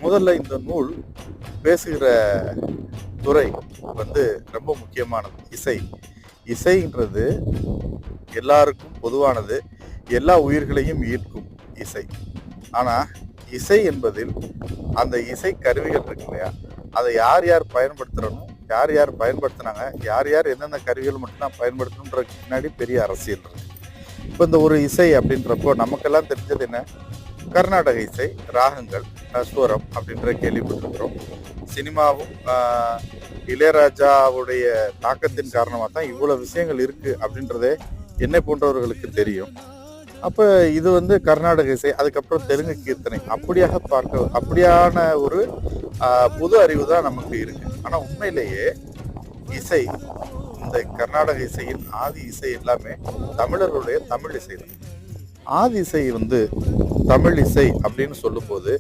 முதல்ல இந்த நூல் பேசுகிற துறை ரொம்ப முக்கியமானது. இசைன்றது எல்லாருக்கும் பொதுவானது. எல்லா உயிர்களையும் ஈர்க்கும் இசை. ஆனா இசை என்பதில் அந்த இசை கருவிகள் இருக்கு இல்லையா, அதை யார் யார் பயன்படுத்துறணும், யார் யார் பயன்படுத்தினாங்க, யார் யார் எந்தெந்த கருவிகள் மட்டும்தான் பயன்படுத்தணுன்றதுக்கு பின்னாடி பெரிய அரசியல் இருக்கு. இப்போ இந்த ஒரு இசை அப்படின்றப்போ நமக்கெல்லாம் தெரிஞ்சது என்ன? கர்நாடக இசை, ராகங்கள், ஸ்வரம் அப்படின்ற கேள்விப்பட்டிருக்கிறோம். சினிமாவும் இளையராஜாவுடைய தாக்கத்தின் காரணமாக தான் இவ்வளோ விஷயங்கள் இருக்கு அப்படின்றதே என்னை போன்றவர்களுக்கு தெரியும். அப்போ இது கர்நாடக இசை, அதுக்கப்புறம் தெலுங்கு கீர்த்தனை, அப்படியான ஒரு புது அறிவு தான் நமக்கு இருக்கு. ஆனால் உண்மையிலேயே இசை, இந்த கர்நாடக இசையின் ஆதி இசை எல்லாமே தமிழர்களுடைய தமிழ் இசை தான். ஆதி இசை தமிழ் இசை அப்படின்னு சொல்லும்போது